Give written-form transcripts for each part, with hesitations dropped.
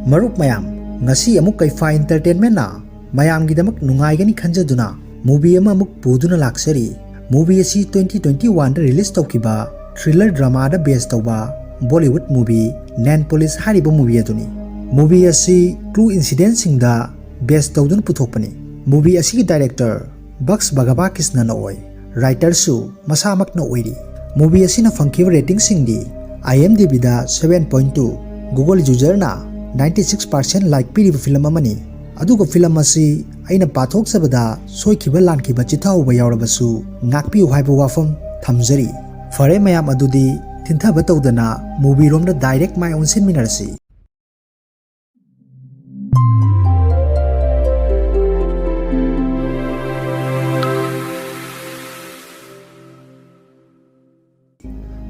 Marup mayam, ngasi amuk kaifa entertainment na, mayam gidamak nungaigani khanjaduna, movie ama amuk puduna laksari. Movie asi 2021 da release tawkiba, thriller drama da based tawba, Bollywood movie, Nan Police hariba movie aduni. Movie asi true incident singda based tawduna puthokpani. Movie asi ki director, Bugs Bhagavakrishnan na oy, writer su masamak na oiri. Movie asi na fangkiba rating singdi, IMDb da 7.2, Google user na 96% like piriba film amani. Aduga film asi aina pathok sabada soikiba lankiba chithauba yaurabasu ngakpiu haiba wafam thamjari. Fare mayam adudi tinthaba tawdana movie romda direct mai onsin minarasi.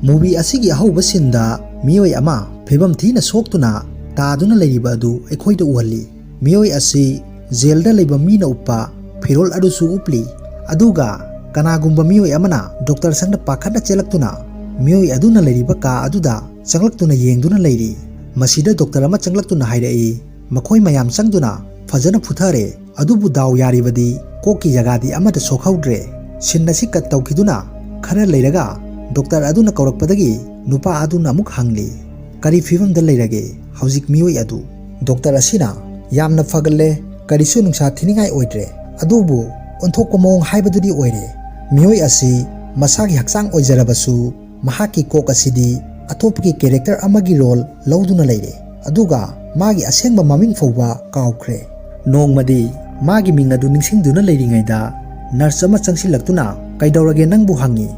Movie asigi ahauba sinda miyoi ama phebam thina soktuna taaduna leiba adu aikhoida uhali. Miyoi asi jailda leiba mina uppa phirol adusu upli. Aduga kanagumba miyoi amana doctor sangda pakhana chelaktuna miyoi aduna leiriba ka aduda changlaktuna yengduna leiri. Masida doctor ama changlaktuna hairai makhoi mayam changduna fajana phuthare adubu daw yaribadi koki jagadi amata sokhaudre. Sinnasi kat tawkiduna khara leiraga Doctor aduna kaurakpadagi nupa aduna amuk hangli. Kari fivam da leirage haujik miyoi adu. Doctor asina yamna fagalle karisu nungsa thiningai oidre. Adubu onthokpa mawong haibadudi oire. Miyoi asi masagi haksang oijarabasu mahaki kok asidi atopki character amagi role lauduna leire. Aduga magi asengba maming fawba kaukre. Nongmadi magi ming adu ningsingduna leiringaida nurse ama changsilaktuna kaidaurage nangbu hangi.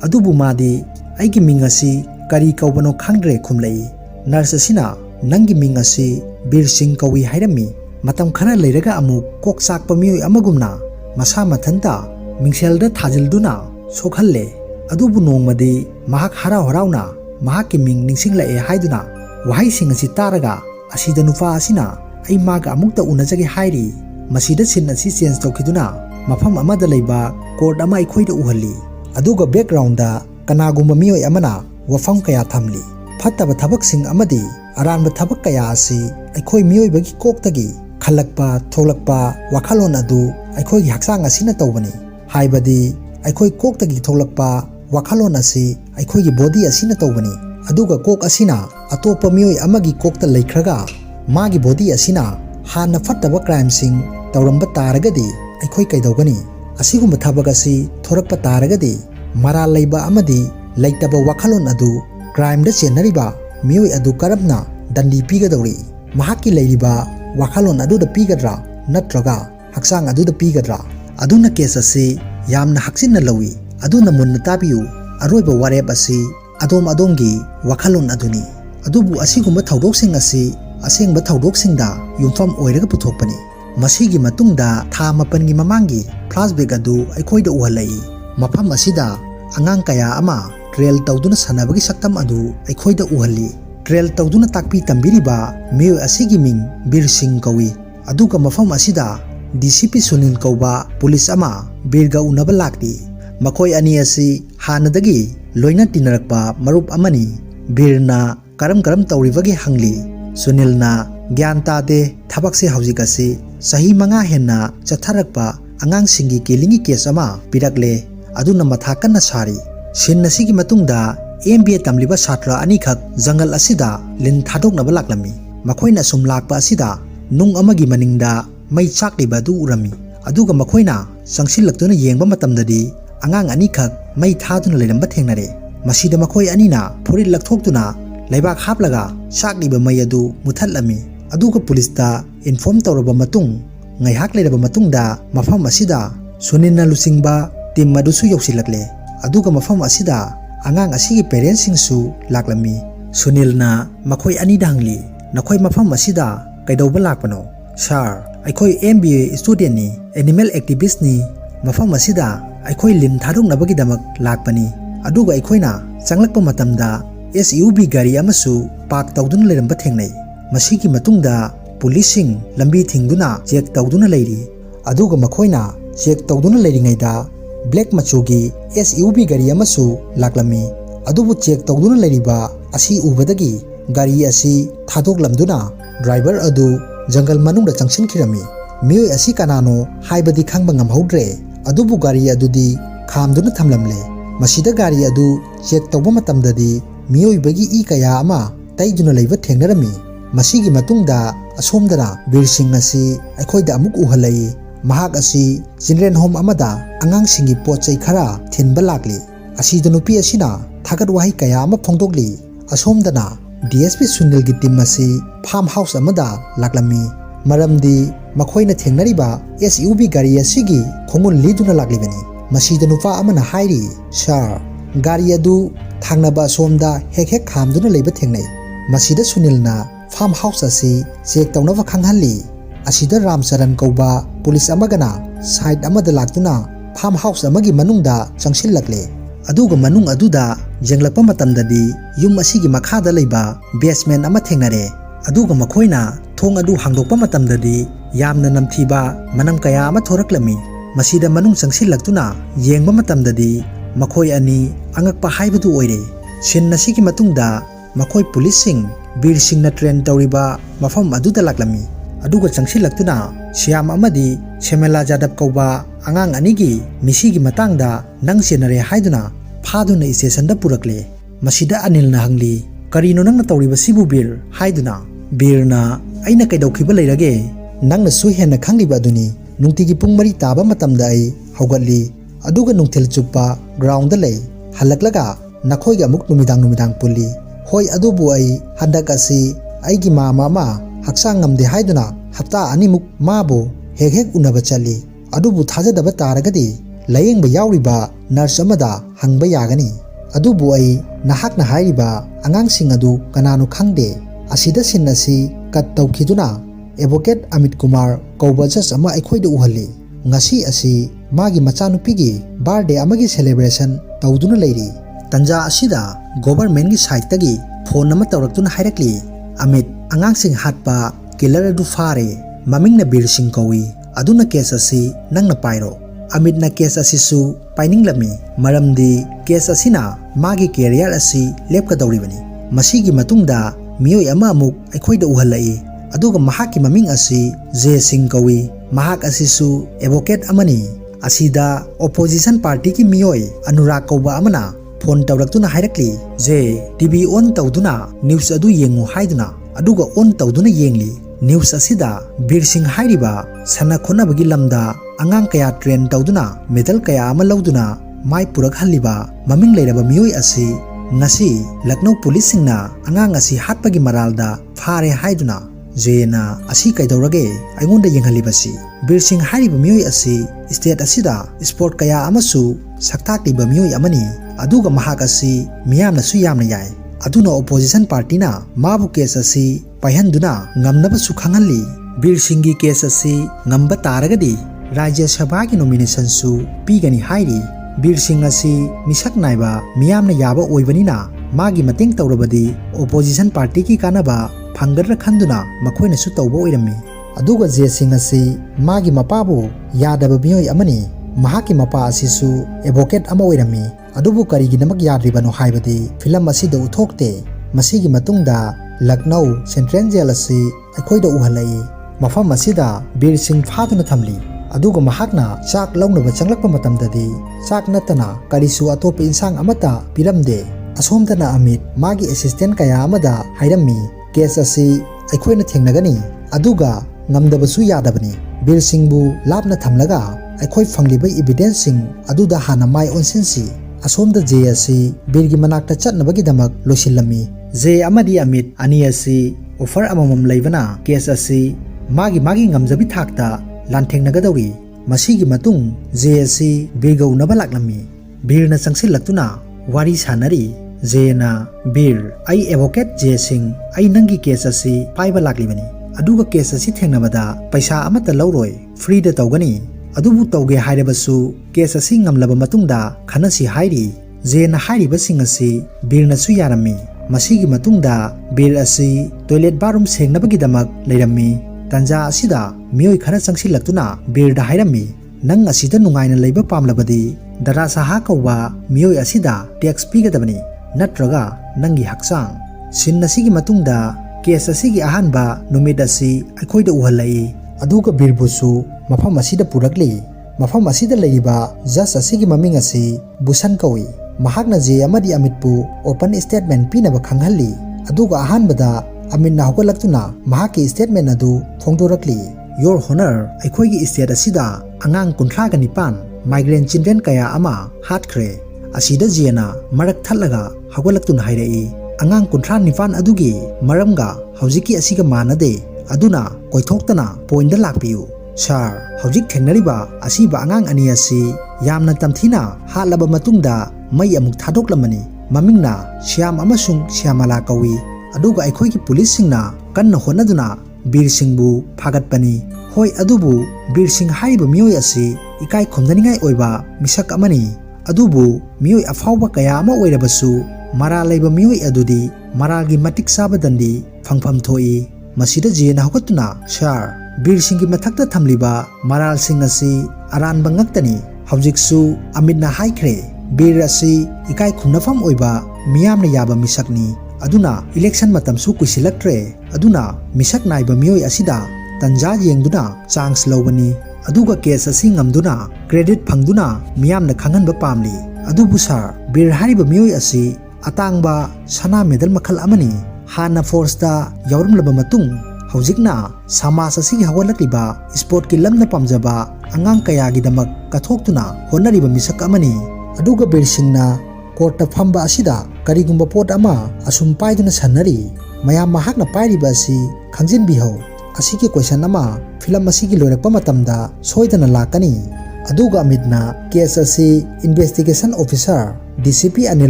Adubu madi aigi ming asi kari kaubano khangdre khumlei. Nurse asina nangi ming asi Bir Singh kawi hairami. Matam khara leiraga amuk kok sakpa miyoi amagumna masa mathanta mingselda thajilduna sokhalle. Adubu nongmadi mahak harau harauna mahaki ming ningsinglae haiduna wahai sing asi taraga asida nupa asina ai maga amukta unajagi hairi. Masida sin asi change tawkiduna mafam amada leiba court ama aikhoida uhali. Aduga background da kanagumba miyoi amana wafam kaya thamli. Phattaba thabaksing amadi aranba thabak kaya asi aikhoi miyoi bagi koktagi khalakpa tholakpa wakhalon adu aikhoi gi haksang asina tawbani. Haibadi aikhoi koktagi tholakpa wakhalon asi aikhoi gi body asina tawbani. Aduga kok asina atopa miyoi amagi kokta leikhraga magi body asina hanna phattaba crime sing tawramba taragadi aikhoi kaidawgani. Asigumba thabak asi thorakpa taragadi mara leiba amadi leitaba wakhalon adu crime da chenariba miyoi adu karabna dandi pigadawri. Mahaki leiriba wakhalon adu da pigadra natraga haksang adu da pigadra. Aduna case asi yamna haksinna lawi. Aduna munna tabiu aroiba wareb asi adom adongi wakhalon aduni. Adubu asigumba thaudoksing asi asengba thaudoksingda yumfam oiraga puthokpani. Masigi matungda tha mapangi mamangi flashback adu aikhoida uhalai. Mafam asida angang kaya ama trail tawduna sanabagi saktam adu aikhoida uhali. Trail tawduna takpi tambiriba miyoi asigi ming Bir Singh kawi. Aduga mafam asida DCP Sunil kauba police ama birga unaba lakti. Makhoi ani asi hanadagi loina tinarakpa marup amani. Birna karam tawribagi hangli. Sunil na gyan tade thabakse haujik asi sahi manga henna chatharakpa angang singi kelingi case ama pirakle. Aduna matha kanna sari. Sin nasigi matungda MBA tamliba satra ani khak jangal asida lin thadoknaba laklami. Makhoina sum lakpa asida nung amagi maningda mai chakliba du urami. Aduga makhoina sangsilaktuna yengba matamdadi angang ani khak mai thaduna leiramba thengnare. Masida makhoi anina phuri lakthoktuna leibak haplaga chakliba mai adu muthatlami. Aduga police da inform tawraba matung ngaihak leiraba matungda mafam asida Sunilna lusingba tim madusu yausilakle. Aduga mafam asida angang asigi parents singsu laklami. Sunilna makhoi ani dangli nakhoi mafam asida kaidawba lakpano. Sir, aikhoi MBA student ni animal activist ni mafam asida aikhoi lim thadoknabagi damak lakpani. Aduga aikhoina changlakpa matamda SUV gari amasu park tawduna leiramba thengnai. Masigi matungda policing lambi thingduna check tawduna leiri. Aduga makhoina check tawduna leiringaida black machugi SUV gari amasu laklami. Adubu check tawduna leiriba asi ubadagi gari asi thadoklamduna driver adu jungle manungda changsinkhirami miyoi asi kanano haibadi khangba ngamhodre adubu gari adudi khamduna thamlamle masida gari adu check tawba matamdadi miyoi bagi I kaya ama taiduna leiba thengnarami masigi matungda asomdana bir singh asi aikhoida amuk uhalai mahak asi children home amada angang singi pochai khara thinba lakli asida nupi asina thagat wahi kaya ama phongdokli asomdana DSP Sunil gi team asi farm house amada laklami maramdi makhoina thengnariba SUV gari asigi khomul liduna laklibani masida nupa amana hairi sir gari adu thangnaba somda hek khamduna leiba thengnai masida Sunilna farm house asi check tawnaba khanghalli asida Ramcharan kauba police amagana side amada laktuna farm house amagi manungda changsilakle aduga manung aduda jenglakpa matamdadi yum asigi makhada leiba basement ama thengnare aduga makhoina thong adu hangdokpa matamdadi yamna namthiba manam kaya ama thoraklami masida manung changsilaktuna yengba matamdadi makhoi ani angakpa haibadu oire sin nasigi matungda makhoi police sing bir singna train tawriba mafam aduda laklami aduga changsilaktuna siam amadi Shemela Jadab kauba angang anigi misigi matangda nang senare haiduna phaduna station purakle masida Anil na hangli karino nang tawriba sibu bir haiduna birna aina kaidokhiba leirage nang na su henna khangliba aduni nungtigi pung mari taba matamda ai haugatli aduga nungthil chuppa ground da lei halaklaga nakhoiga muk numidang pulli hoi adubu ai handak asi aigi mama haksang ngamde haiduna hapta animuk mabu hek unaba chali adubu thajadaba taragadi layengba yawriba nurse amada hangba yagani adubu ai nahak na hairiba angang sing adu kananu khangde asida sinasi kat tawkhiduna advocate Amit Kumar kauba judge ama aikhoida uhalli ngasi asi magi machanupigi birthday amagi celebration tawduna leiri tanja asida government gi side tagi phone nama tawraktuna hairakli Amit angang sing hatpa killer adu fare mamingna Bir Singh kawi aduna case asi nangna pairo Amit na case asi su paininglami maramdi case asina magi career asi lepkadawribani masigi matungda miyoi ama amuk aikhoida uhalai aduga mahaki maming asi J Singh kawi mahak asi su advocate amani asida opposition party ki miyoi Anurag kauba amana phone tawraktuna hairakli je TV on tawduna news adu yengu haiduna aduga on tawduna yengli news asida Bir Singh hairiba sana khonabagi lamda angang kaya train tawduna medal kaya ama lauduna mai purak halliba maming leiraba miyoi asi ngasi Lucknow police singna angang asi hatpagi maralda phare haiduna jena asi kaidawrage aingonda yenghalibasi Bir Singh hairiba miyoi asi state asida sport kaya amasu saktakliba miyoi amani aduga mahak asi miyamna su yamna yai aduna opposition party na mabu case asi paihanduna ngamnaba su khangalli Bir Singh gi case asi ngamba taragadi Rajya Sabha gi nomination su pigani hairi Bir Singh asi misak naiba miyamna yaba oibanina magi mating tawrabadi opposition party ki kanaba phangadra khanduna makhoina su tawba oirami aduga J Singh asi magi mapabu yadaba miyoi amani mahaki mapa asi su advocate ama oirami adubu karigi namak yadribano haibadi film asida uthokte masigi matungda Lucknow Central Jail asi aikhoida uhalai mafam asida Bir Singh phaduna thamli aduga mahakna chak launaba changlakpa matamdadi chak natana karisu atopa insang amata piramde asomdana Amit magi assistant kaya amada hairammi case asi aikhoina thengnagani aduga ngamdabasu yadabani Bir Singh bu lapna thamlaga aikhoi fangliba evidence sing aduda hana mai onsinsi asomda J asi birgi manakta chatnabagi damak losilami J amadi Amit ani asi offer amamam leibana case asi magi ngamjabi thakta lanthengnagadawri masigi matung J asi birga unaba laklami birna changsilaktuna wari sanari J na Bir ai advocate J Singh ai nangi case asi paiba laklibani aduga case asi thengnabada paisa amata lauroi free da tawgani adubu tawge hairabasu case asi ngamlaba matungda khanasi hairi J na hairiba sing asi birna su yarami masigi matungda Bir asi toilet bathroom sengnabagi damak leirami tanja asida miyoi khara changsilaktuna Bir da hairami nang asida nungaina leiba pamlabadi dara saha kauba miyoi asida tax pigadabani natraga nangi haksang sin asigi matungda case asigi ahanba numit asi aikhoida uhalai aduga birbusu mafam asida purakli mafam asida leiba just asigi maming asi Busan kawi mahakna je amadi amitpu open statement pinaba khanghalli aduga ahanbada aminna hogalaktuna mahaki statement adu phongdorakli Your Honor aikhoigi state asida angang 39 migrant children kaya ama hatkre asida jena marak thalaga hagolaktuna hairai angang 39 adugi maramga haujiki asiga manade aduna koithoktana point da lakpiu sir haujik thengnariba asiba angang ani asi yamna tamthina halaba matungda mai amuk thadoklamani mamingna Syam amasung Syamala kawi aduga aikhoigi police singna kanna honaduna Bir Singbu phagatpani hoi adubu Bir Sing haiba mioi asi ikai khomdaningai oiba misak amani adubu mioi afauba kaya ama oirabasu mara leiba mioi adudi maralgi matik saba dandi phangpham thoi masida jena hokatuna sir Bir Singgi mathakta thamliba maral sing asi aran bangaktani haujiksu amitna haikre Bir asi ikai khumnafam oiba miyamna yaba misakni aduna election matamsu kuisilaktre aduna misak naiba mioi asida tanja yengduna chance lobani aduga case asi ngamduna credit phangduna miyamna khanganba pamli adubu sir Bir hariba mioi asi atangba sana medal makhal amani hana force da yaurumlaba matung haujikna samas asigi hawalakliba sport ki lamna pamjaba angang kayagi damak kathoktuna honariba misak amani aduga Bir Singna Korta phamba asida karigumba pot ama asum paiduna sanari mayam mahakna pairiba asi khangjin biho asigi question ama film asigi loirakpa matamda soidana lakani aduga amitna case asi investigation officer DCP Anil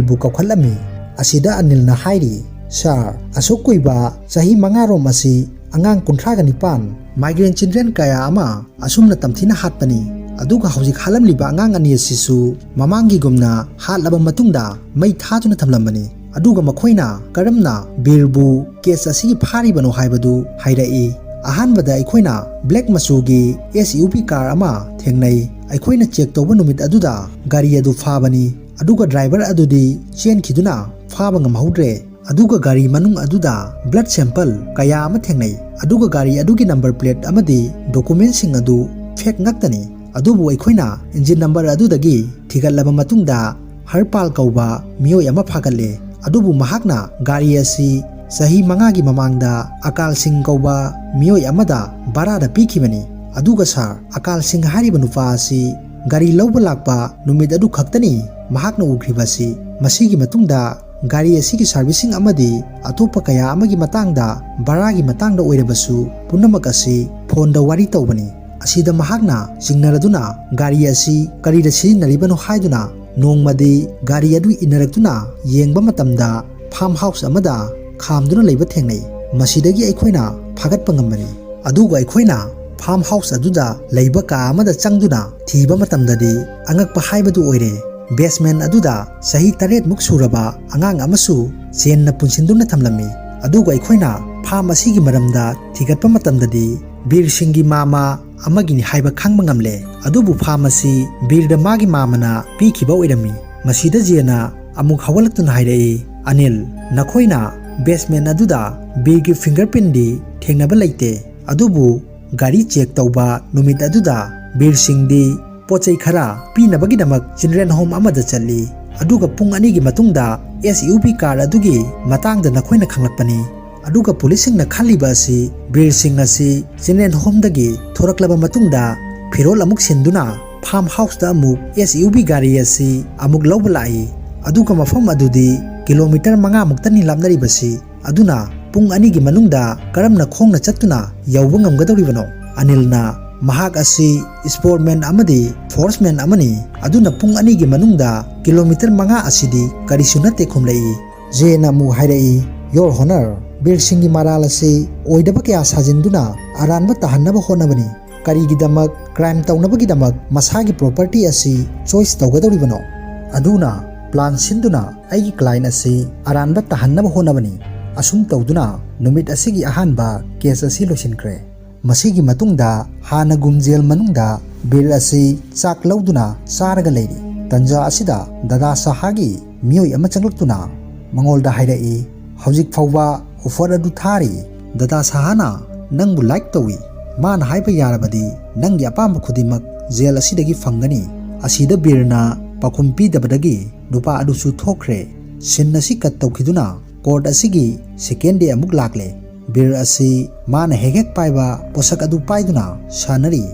bu kawkhalami asida Anil na hairi sir asuk kuiba sahi mangarom asi angang 39 migrant children kaya ama asumna tamthina hatpani aduga haujik halamliba angang ani asisu mamangi gumna hatlaba matungda mai thatuna thamlambani aduga makhoina karamna birbu case asigi pharibano haibadu hairai ahanbada aikhoina black machugi SUV car ama thengnai aikhoina check toba numit aduda gari adu phabani aduga driver adudi chen khiduna phaba ngamhaudre aduga gari manung aduda blood sample kaya ama thengnai aduga gari adugi number plate amadi document sing adu fake ngaktani adubu aikhoina engine number adudagi thigatlaba matungda Harpal kauba mioi ama phagalle adubu mahakna gari asi sahi mangagi mamangda Akal Singh kauba mioi amada barada pikhibani aduga sir Akal Singh hariba nupa asi gari lawba lakpa numit adu khaktani mahakna ugribasi masigi matungda gari asigi servicing amadi atopa kaya amagi matangda baragi matangda oirabasu punamak asi phone da wari tawbani asida mahakna jingnaraduna gari asi karida sirinaribano haiduna nongmadi gari adu inaraktuna yengba matamda farmhouse amada khamduna leiba thengnai masidagi aikhoina phagatpa ngambani aduga aikhoina farmhouse aduda leiba ka amada changduna thiba matamdadi angakpa haibadu oire basement aduda sahi 8 muk suraba angang amasu chenna punsinduna thamlami aduga aikhoina farm asigi maramda thigatpa matamdadi Bir Singgi mama amagini haiba khangba ngamle adubu pharmacy birda magi mamana pikhiba oirami masida jena amuk hawalaktuna hairai Anil nakhoina basement aduda birgi fingerprint di thengnaba leite adubu gari check tauba numit aduda Bir Singdi pochai khara pinabagi damak children home amada challi aduga pung ani gi matungda SUV car adugi matangda nakhoina khanglakpani aduga policing na khaliba asi Bir Singh asi children home dagi thoraklaba matungda phirol amuk sinduna farmhouse da amuk SUV gari asi amuk lawbalai aduga mafam adudi kilometer 5 muktani lamnari basi aduna pung ani gi manungda karamna khongna chattuna yawba ngamgadoribano Anilna mahak asi sportman amadi forceman amani aduna pung ani gi manungda kilometer 5 asidi karisunate khumlai jena mu hairai Your Honor Bir Singgi maral asi oidaba kya sajinduna aranba tahanaba honabani karigi damak crime taunabagi damak masagi property asi choice tawgadoribano aduna plan sinduna aigi client asi aranba tahanaba honabani asum tawduna numit asigi ahanba case asi losinkre masigi matungda hana gumjel manungda Bir asi chak lawduna saraga leiri tanja asida dada sahagi mioi ama changlaktuna mangolda hairai हौजिक फाउबा offer अदु थारी दादा साहाना नंगबु like Tawi माना हाइबा यारबदी नंगी अपाम खुदिमक jail असिदगी फंगनी असिदा बीरना पाखुम पीदबदगी नुपा अदुसु थोखरे सिन असि cut तौखिदुना court असिगी second day अमुक लाकले बीर असि माना हेगेक पाइबा पोसक अदु पाइदुना सानरी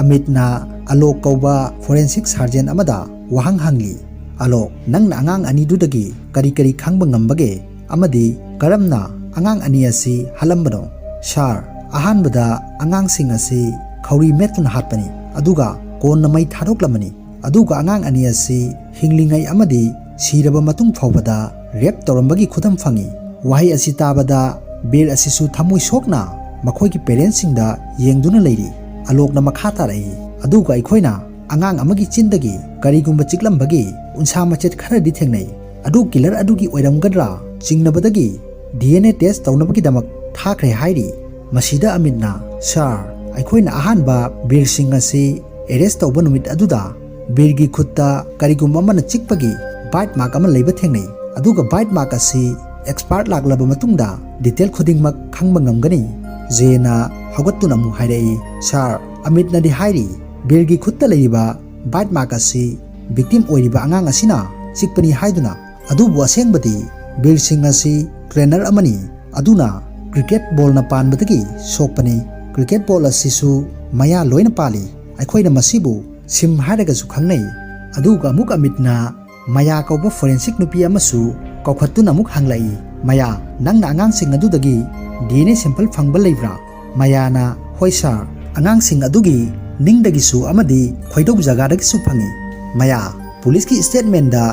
अमितना आलोक कौबा फोरेंसिक सर्जन अमदा वहांग हंगली आलोक नंगना अंगांग अनिदुदगी करी करी खांगबा ngambage amadi karamna angang ani asi halambano sar ahanbada angang sing asi khauri metun hatpani aduga kon mai tharoklamani aduga angang ani asi hinglingai amadi siraba matung phawbada rep torambagi khudam phangi wahi asi tabada bir asi su thamoi sokna makhoi ki parents singda yengduna leiri alok na makha tarai aduga ikhoina angang amagi chindagi karigumba chiklambagi unsa machet khara di thengnai adu killer adugi oiramgadra चिंगनबदगी DNA test तौनबगी दमक थाखरे हाइरी मसीदा अमितना sir अखोइन अहानबा Bir Singh असि arrest तौब नुमित अदुदा बीरगी खुत्ता करिगुम अमन चिकपगी bite mark अमन लेबा थेंगनै अदुगा bite mark असि expert लागलबा मतुंगदा detail खुदिंगमक खंगबा ngамगनी जेना हगत्तुना मु हाइरई sir अमितना दि हाइरी बीरगी खुत्ता लेरिबा bite mark असि victim ओइरिबा अंगांग असिना चिकपनी हाइदुना अदुबु असेंगबदी बीर सिंह असि ट्रेनर अमनी अदुना क्रिकेट बॉल न पानबदगी सोकपनी क्रिकेट बॉल असिसु मया लोइन पाली अखोइना मसिबु सिम हारगसु खंगनै अदुगा अमुक अमितना मया कौबा फोरेंसिक नुपी अमसु कौखत्तुना अमुक हंगलाई मया नंगना अंगांग सिंह अदुदगी DNA सैंपल फंगबा लेब्रा मयाना होय सर अंगांग सिंह अदुगी निंगदगिसु अमदी खोइदौ जगादगिसु फंगी मया पुलिस की स्टेटमेंट दा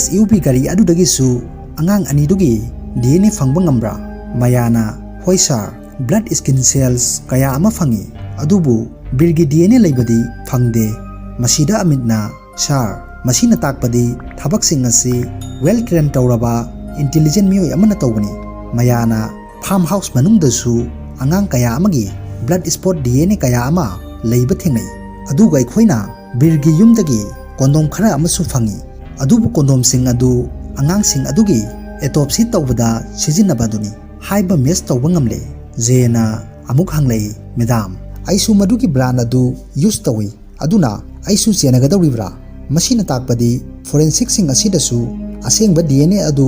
SUV गाड़ी अदुदगिसु angang anidugi DNA fangba ngambra mayana hoi sir blood skin cells kaya ama fangi adubu birgi DNA leibadi fangde masida amitna sir masina takpadi thabak sing asi well trained tawraba intelligent miyoi amana tawbani mayana farmhouse manungdasu angang kaya amagi blood spot DNA kaya ama leiba thengai aduga ikhoina birgi yumdagi kondom khara amasu fangi adubu kondom sing adu angang sing adugi autopsy tawbada sizinabaduni haiba mes tawba ngamle zena amuk hanglei madam aisu madugi brand adu use tawi aduna aisu chenagadawibra masina takpadi forensic sing asidasu asengba DNA adu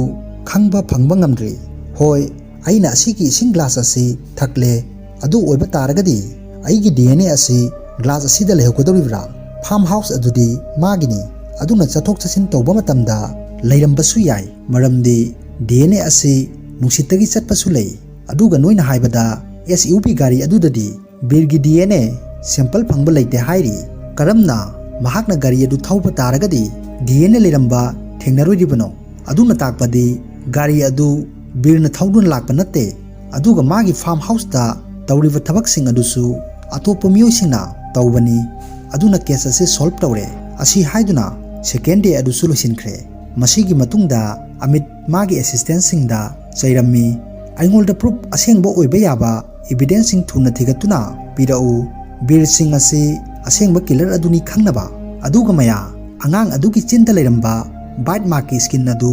khangba phangba ngamdri hoi aina asigi sing glass asi thakle adu oiba taragadi aigi DNA asi glass asida lehokodawibra farmhouse adudi magini aduna chathok chasin tawba matamda leirambasu yai maramdi DNA asi nungsitagi chatpasu lei aduga noina haibada SUV gari adudadi birgi DNA sample phangba leite hairi karamna mahakna gari adu thauba taragadi DNA leiramba thengnaroi aduna takpadi gari adu birna thaudun lakpa natte aduga magi farm house da tawriba thabak sing adusu atopa miyoi singna tawbani aduna case ase solve tawre asi haiduna second day adu solution khre masigi matungda amit magi assistant singda chairami aingolda proof asengba oiba yaba evidence sing thuna thigatuna pirau bir sing ase asengba killer aduni khangnaba aduga maya angang adugi chinta leiramba bite mark ki skin adu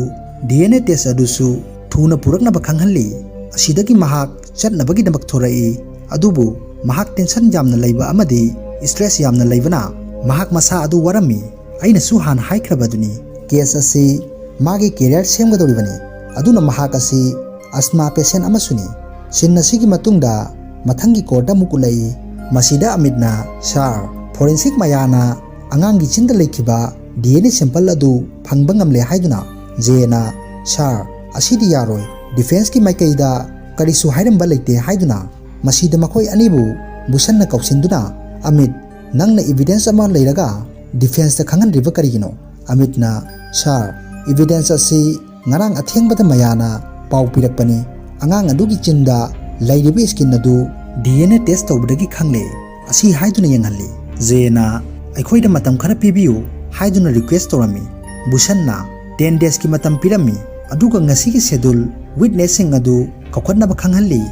DNA test adusu thuna puraknaba khanghalli asidagi mahak chatnabagi damak thorai adubu mahak tension jamna leiba amadi stress yamna leibana mahak masa adu warami aina su han haikrabaduni case ase magi career semgadoribani aduna mahak asi asma patient amasuni sinna sigi matungda mathangi court mukulai masida amitna sar forensic mayana angangi chinda lekhiba DNA sample adu phangba ngamle haiduna jena sar asidi yaroi defense ki maikaida karisu hairamba leite haiduna masida makhoi anibu busanna kausinduna amit nangna evidence ama leiraga defense ta khangan riba karigino amitna sar evidence asi ngarang athengbada mayana pau pirakpani angang adugi chinda lairibi skin adu DNA test tawbadagi khangle asi haiduna yenghalli jena aikhoida matam khara pibiu haiduna request torami busanna 10 days ki matam pirami aduga ngasi ki schedule witnessing adu kokhatnaba khanghalli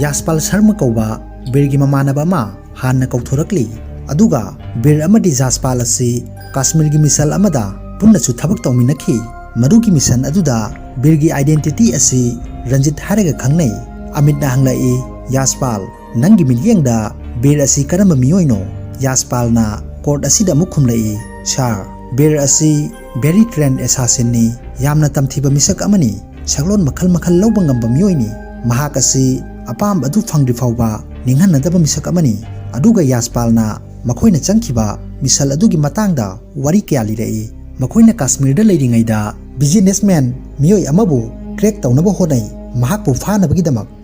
yaspal sharma kauba birgi mamanaba ma hanna kauthorakli aduga bir amadi jaspal asi kashmir gi misal amada punna chu thabak tawminakhi Madugi mission aduda Birgi identity asi Ranjit haraga khangnai. Amitna hanglai Yaspal nangi milyengda Bir asi karamba miyoino. Yaspal na court asida mukhumlai Sir Bir asi very trained assassin ni yamna tamthiba misak amani saglon makhal lawba ngamba miyoini. Mahak asi apam adu phangdi fawba ninghanadaba misak amani. Aduga Yaspal na makoina changkiba misal adugi matangda wari kya lirai. Makoina Kashmir da leiringaida businessman miyoi amabu crack tawnaba honai. Mahakpu phanabagi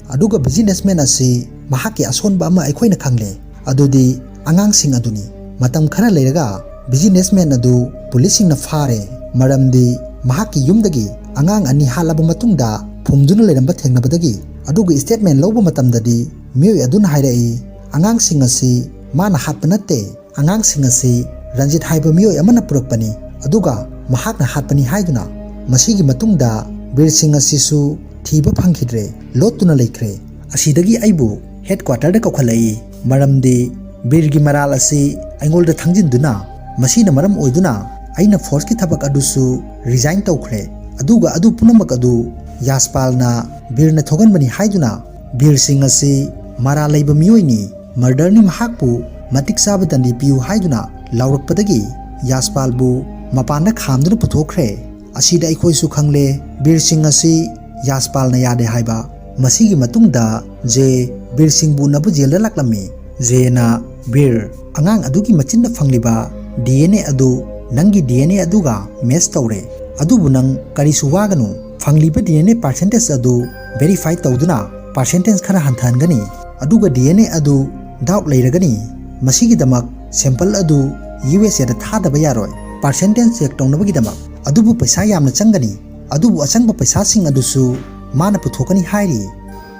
aduga businessman asi mahaki asonba ama aikoina khangle. Adudi angangsing aduni matam khara leiraga businessman adu policing na phare maramdi mahaki yumdagi angang ani halaba matungda phumduna leiramba thengnabadagi aduga statement lawba matamdadi miyoi aduna hairai angangsing asi mana hatpa natte angangsing asi Ranjit haiba miyoi amana purakpani aduga mahakna hatpani haiduna masigi matungda Bir Singh asisu thiba phangkhidre lotuna leikre. Asidagi aibu headquarter da kokhalai maramdi Birgi maral asi aingolda thangjinduna masina maram oiduna aina force ki thabak adusu resign tawkhre. Aduga adu punamak adu Yaspal na Bir na thoganbani haiduna Bir Singh asi mara leiba miyoini murder ni mahakpu matik sabadani piu haiduna laurakpadagi Yaspal bu mapana khamduna puthokre. Asida aikhoisu khangle Bir Singh asi Yaspal na yade haiba masigi matungda je Bir Singh bu nabu jelda laklami je na Bir angang adugi machinda phangliba DNA adu nangi DNA aduga match tawre adubu nang karisu waganu phangliba DNA percentage adu verify tawduna percentage khara hanthangani aduga DNA adu doubt leiragani masigi damak sample adu USA da thadaba yaroi percentage check tawnabagi damak adubu paisa yamna changani adubu achangba paisa sing adusu mana puthokani hairi.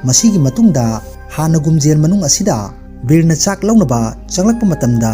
Masigi matungda hanagum jel manung asida Birna chak lawnaba changlakpa matamda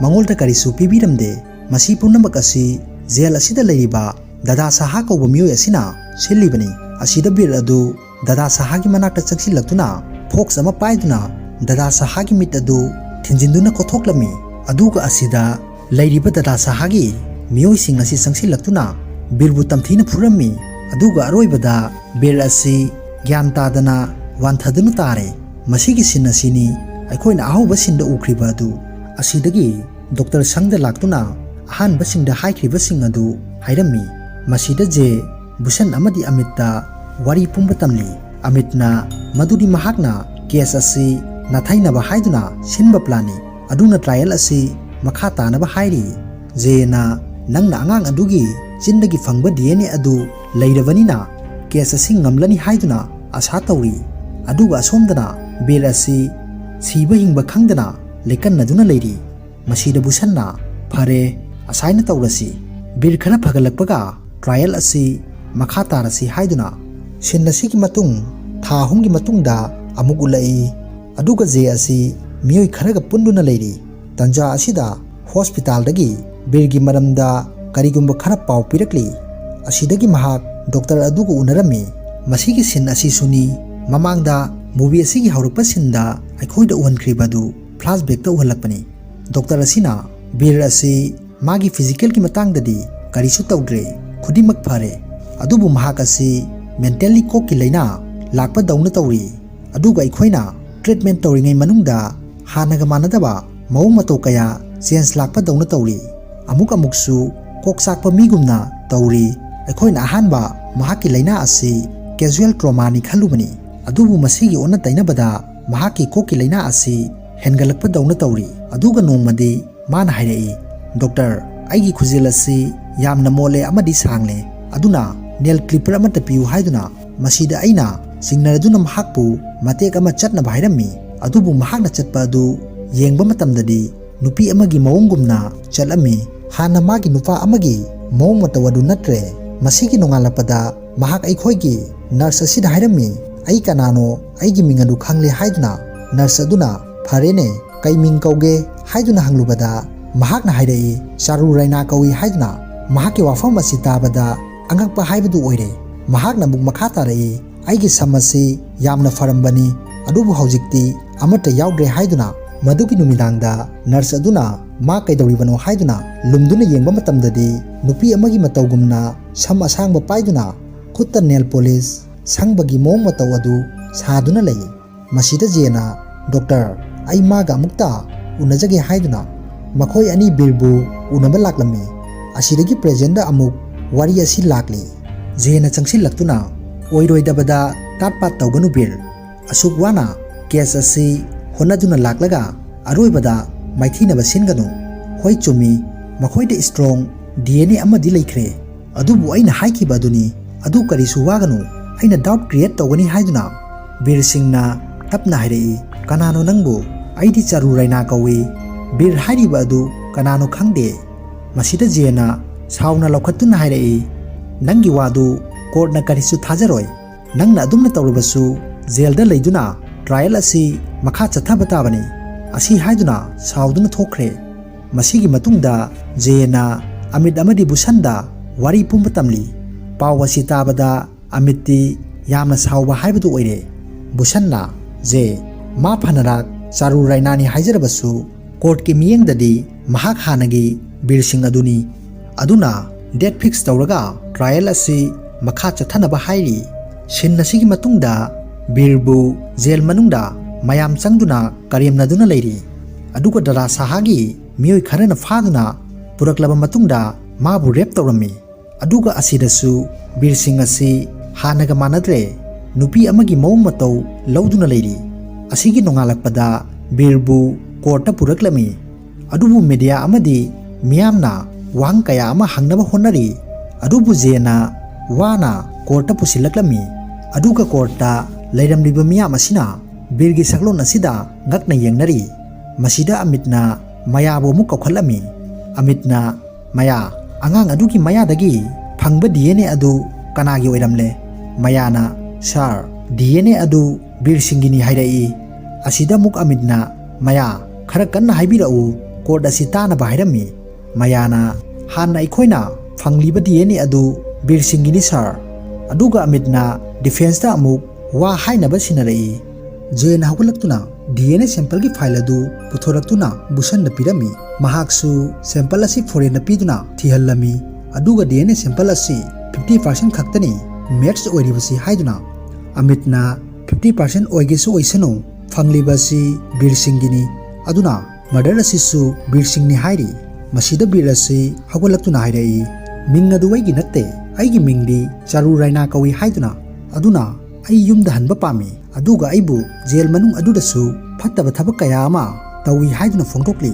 mangolda karisu pibiramde. Masi punamak asi jel asida leiriba Dada Saha kauba miyoi asina silibani. Asida Bir adu Dada Saha gi manakta changsilaktuna fox ama paiduna Dada Saha gi mit adu thinjinduna kothoklami. Aduga asida leiriba Dada Saha gi miyoi sing asi changsilaktuna Birbu tamthina phurami. Aduga aroibada Bir asi gyan tadana wanthaduna tare. Masigi sin asini aikoina ahauba sinda ukriba adu asidagi Dr. Sangda laktuna ahanba singda haikriba sing adu hairami. Masida je Bhushan amadi Amitda wari pumba tamli. Amitna madudi mahakna case asi nathainaba haiduna sinba plani aduna trial asi makha tanaba hairi je na nangna angang adugi chindagi phangba DNA adu leirabanina case asi ngamlani haiduna asa tawri. Aduga asomdana Bir asi siba hingba khangdana lekannaduna leiri. Masida Bhushanna phare asaina tawrasi Bir khara phagalakpaga trial asi makha tarasi haiduna sinnasigi matung tha humgi matungda amuk ulai. Aduga je asi miyoi kharaga punduna leiri. Tanja asida hospital dagi Birgi maramda karigumba khara pau pirakli. Asidagi mahak doctor aduga unarami. Masigi sin asi suni mamangda movie asigi haurakpa sinda aikhoida uhankhribadu flashback ta uhalakpani. Doctor asina Bir asi magi physical ki matangdadi karisu tawdre khudimak phare adubu mahak asi mentally kokki laina lakpa dauna tawri. Aduga aikhoina treatment tawringai manungda hanaga manadaba mawung mato kaya change lakpa dauna tawri. Amuksu kok sakpa migumna tawri. Aikhoina ahanba mahaki laina asi casual trauma ni khalubani. Adubu masigi onna tainabada mahaki kokki laina asi hengalakpa dauna tawri. Aduga nongmadi mana hairai Doctor aigi khujel asi yamna mole amadi sangle aduna nail clipper amata piu haiduna masida aina singnaraduna mahakpu matek ama chatna bhairami. Adubu mahakna chatpa adu yengba matamdadi nupi amagi mawongumna chalami hana magi nupa amagi mawong matawadu natre. Masigi nongalapada mahak aikhoigi nurse asida hairami ai kanano aigi mingadu khangle haiduna nurse aduna pharene kai ming kauge haiduna hanglubada mahakna hairai Charu Raina kawi haiduna mahaki wafam asi tabada angakpa haibadu oire. Mahakna muk makha tarai aigi samasi yamna farambani adubu haujikti amata yaudre haiduna madugi numidangda nurse aduna ma kaidoribano haiduna lumduna yengba matamdadi nupi amagi matawgumna sam asangba paiduna khutta nail polish sangbagi mong matau adu saduna lei masida jena doctor ai maga mukta unajage haiduna makhoi ani birbu unaba laklami asidagi present da amuk wari asi lakli jena changsil laktuna oiroi dabada tatpat tawganu bir asuk wana case asi honaduna laklaga aroi bada maithina basinganu hoi chumi makhoi de strong DNA amadi laikre adubu aina haikiba aduni adu karisu waganu aina doubt create tawgani haiduna bir singna tapna hairei kanano nangbu aidi charu raina kawi bir hairiba adu kanano khangde masida jena sauna lokhatuna hairei nangi wadu court na karisu thajaroi nangna adumna tawribasu jail da leiduna trial asi makha chathaba tabani asi haiduna sauduna thokre masigi matungda jena amit amadi busanda wari pumba tamli pawasi tabada amitti yamna sauba haibadu oire busanna je ma phanarak charu rainani haijarabasu court ki miyeng dadi mahak hanagi birsing aduni aduna date fix tawraga trial asi makha chathanaba hairi sinna sigi matungda birbu jail manungda mayam changduna karimna duna leiri aduga dara sahagi miyoi kharana phaduna puraklaba matungda mabu rep tawrami aduga asidasu birsing asi hanaga manadre nupi amagi mawng matau lauduna leiri asigi nongalakpada birbu court puraklami adubu media amadi miyamna wang kaya ama hangnaba honari adubu jena wana court pusilaklami aduga court leiramliba miyam asina birgi saklon asida ngakna yengnari masida amitna mayabu mu kokhalami amitna maya angang adugi maya dagi phangba DNA adu kanagi oiramle mayana sir DNA adu birsingini hairai asida muk amitna maya khara kanna haibirau court asitana bahairami mayana hanna ikhoina phangliba DNA adu birsingini sir aduga amitna defense da amuk wa hainaba sinarei jena hawlaktuna DNA sample ki file adu puthораktuna busan na pirami mahaksu sample asi foreign na piduna thihallami aduga DNA sample asi 50% khaktani match oiribasi haiduna amitna 50% oigesu oisanu fanglibasi birsingini aduna murder asisu birsingni hairi masida birasi hawlaktuna hairai ming adu waigi natte aigi mingdi charu raina kawi haiduna aduna ai yumda hanba pami aduga aibu jail manung adudasu fattaba thabak kaya ama tawi haiduna phongtokli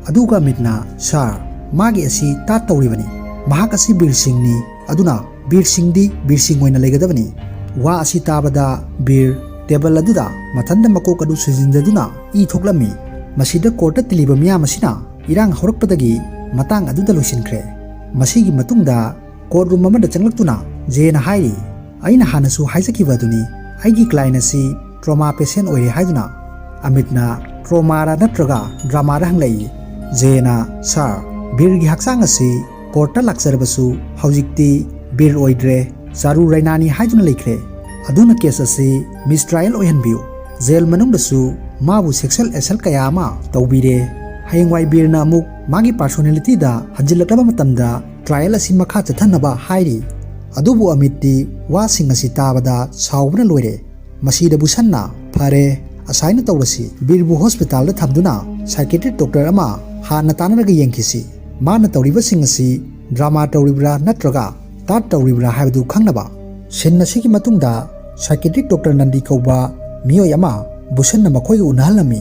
aduga mitna sir magi asi ta tawribani mahak asi birsingni aduna birsingdi birsing oina legadabani wa asi tabada bir table aduda mathanda makok adu sijindaduna I thoklami masida court tiliba miyam asina irang horakpadagi matang aduda losinkhre masigi matungda courtroom amada changlaktuna jena hairi aina hanasu haisakiba aduni aigi client asi trauma patient oire haiduna amitna trauma ra natraga drama ra hanglai jena sir birgi haksang asi court laksarbasu haujikti bir oidre charu rainani haiduna leikre aduna case asi mistrial oihanbiu jail manungdasu mabu sexual assault kaya ama tawbire hayengwai birna amuk magi personality da hanjilaklaba matamda trial asi makha chathanaba hairi adubu amitti wasing asi tabada saubna loire masida busanna phare asaina tawrasi birbu hospital da thamduna psychiatric doctor ama hana tanaraga yengkisi mana tawriba sing asi drama tawribra natraga tat tawribra haibdu khangnaba sinna sigi matungda psychiatric doctor nandi kauba miyoi ama busanna makhoi unhalami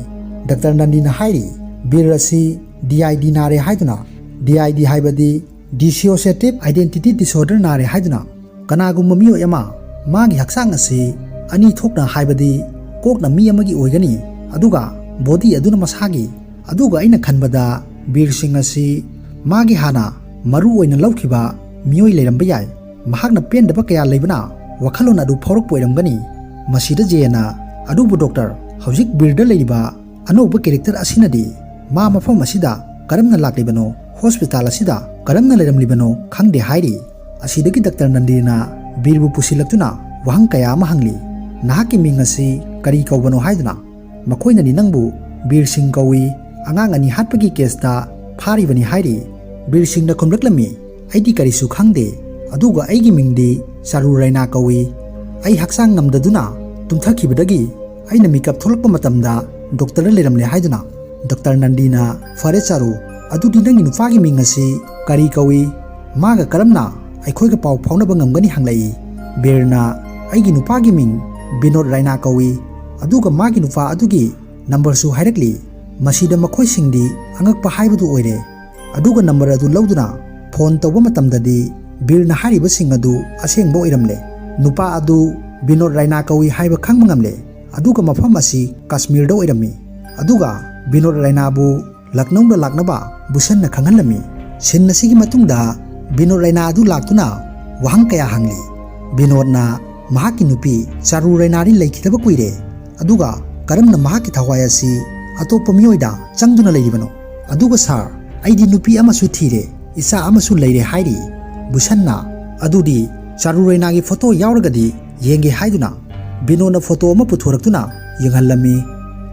doctor nandi na hairi birasi DID nare haiduna DID haibadi dissociative identity disorder nare haiduna kanagumma miyoi ama magi haksang asi ani thokna haibadi kokna mi amagi oigani aduga body aduna masagi aduga aina khanbada birsing asi magi hana maru oina laukhiba miyoi leiramba yai mahakna pendaba kaya leibana wakhalon adu phorok poiramgani masida jena adubu doctor hojik birda leiba anoba character asinadi ma mafam asida karamna laklibano hospital asida karamna leiramlibano khangde hairi asidagi doctor nandina birbu pusilaktuna wahang kaya ma hangli nahaki ming asi kari kaubano haiduna makoina ni nangbu birsing kawi angang ani hatpagi case da pharibani hairi birsing na khomraklami aidi kari su khangde ꯑꯗꯨꯒ ꯑꯩꯒꯤ ꯃꯤꯡꯗꯤ ꯆꯥꯔꯨ ꯔꯩꯅꯥ ꯀꯧꯏ꯫ ꯑꯩ ꯍꯛꯆꯥꯡ ꯉꯝꯗꯗꯨꯅ ꯇꯨꯝꯊꯈꯤꯕꯗꯒꯤ ꯑꯩꯅ ꯃꯤꯀꯞ ꯊꯣꯛꯂꯛꯄ ꯃꯇꯝꯗ ꯗꯣꯛꯇꯔꯗ ꯂꯩꯔꯝꯂꯦ ꯍꯥꯏꯗꯨꯅ ꯗꯣꯛꯇꯔ ꯅꯟꯗꯤꯅ ꯐꯔꯦ ꯆꯥꯔꯨ, ꯑꯗꯨꯗꯤ ꯅꯪꯒꯤ ꯅꯨꯄꯥꯒꯤ ꯃꯤꯡ ꯑꯁꯤ ꯀꯔꯤ ꯀꯧꯏ? ꯃꯥꯒ ꯀꯔꯝꯅ ꯑꯩꯈꯣꯏꯒ ꯄꯥꯎ ꯐꯥꯎꯅꯕ ꯉꯝꯒꯅꯤ ꯍꯪꯂꯛꯏ꯫ ꯕꯤꯔꯅ ꯑꯩꯒꯤ ꯅꯨꯄꯥꯒꯤ ꯃꯤꯡ ꯕꯤꯅꯣꯗ ꯔꯩꯅꯥ ꯀꯧꯏ, ꯑꯗꯨꯒ ꯃꯥꯒꯤ ꯅꯨꯄꯥ ꯑꯗꯨꯒꯤ ꯅꯝꯕꯔꯁꯨ ꯍꯥꯏꯔꯛꯂꯤ꯫ ꯃꯁꯤꯗ ꯃꯈꯣꯏꯁꯤꯡꯗꯤ ꯑꯉꯛꯄ ꯍꯥꯏꯕꯗꯨ ꯑꯣꯏꯔꯦ꯫ ꯑꯗꯨꯒ ꯅꯝꯕꯔ ꯑꯗꯨ ꯂꯧꯗꯨꯅ ꯐꯣꯟ ꯇꯧꯕ ꯃꯇꯝꯗꯗꯤ ꯕꯤꯔꯅ ꯍꯥꯏꯔꯤꯕꯁꯤꯡ ꯑꯗꯨ ꯑꯁꯦꯡꯕ ꯑꯣꯏꯔꯝꯂꯦ꯫ ꯅꯨꯄꯥ ꯑꯗꯨ ꯕꯤꯅꯣꯗ ꯔꯩꯅꯥ ꯀꯧꯏ ꯍꯥꯏꯕ ꯈꯪꯕ ꯉꯝꯂꯦ, ꯑꯗꯨꯒ ꯃꯐꯝ ꯑꯁꯤ ꯀꯥꯁꯃꯤꯔꯗ ꯑꯣꯏꯔꯝꯃꯤ꯫ ꯑꯗꯨꯒ ꯕꯤꯅꯣꯗ ꯔꯩꯅꯥꯕꯨ ꯂꯛꯅꯧꯗ ꯂꯥꯛꯅꯕ ꯚꯨꯁꯟꯅ ꯈꯪꯍꯜꯂꯝꯃꯤ꯫ ꯁꯤꯟ ꯑꯁꯤꯒꯤ ꯃꯇꯨꯡꯗ ꯕꯤꯅꯣꯗ ꯔꯩꯅꯥ ꯑꯗꯨ ꯂꯥꯛꯇꯨꯅ ꯋꯥꯍꯪ ꯀꯌꯥ ꯍꯪꯂꯤ꯫ ꯕꯤꯅꯣꯗꯅ ꯃꯍꯥꯛꯀꯤ ꯅꯨꯄꯤ ꯆꯥꯔꯨ ꯔꯩꯅꯥꯗꯤ ꯂꯩꯈꯤꯗꯕ ꯀꯨꯏꯔꯦ, ꯑꯗꯨꯒ ꯀꯔꯝꯅ ꯃꯍꯥꯛꯀꯤ ꯊꯋꯥꯏ ꯑꯁꯤ ꯑꯇꯣꯞꯄ ꯃꯤꯑꯣꯏꯗ ꯆꯪꯗꯨꯅ ꯂꯩꯔꯤꯕꯅꯣ? ꯑꯗꯨꯒ ꯁꯥꯔ, ꯑꯩꯗꯤ ꯅꯨꯄꯤ ꯑꯃꯁꯨ ꯊꯤꯔꯦ, ꯏꯆꯥ ꯑꯃꯁꯨ ꯂꯩꯔꯦ ꯍꯥꯏꯔꯤ꯫ ꯚꯨꯁꯟꯅ ꯑꯗꯨꯗꯤ ꯆꯥꯔꯨ ꯔꯩꯅꯥꯒꯤ ꯐꯣꯇꯣ ꯌꯥꯎꯔꯒꯗꯤ ꯌꯦꯡꯒꯦ ꯍꯥꯏꯗꯨꯅ ꯕꯤꯅꯣꯗꯅ ꯐꯣꯇꯣ ꯑꯃ ꯄꯨꯊꯣꯔꯛꯇꯨꯅ ꯌꯦꯡꯍꯜꯂꯝꯃꯤ꯫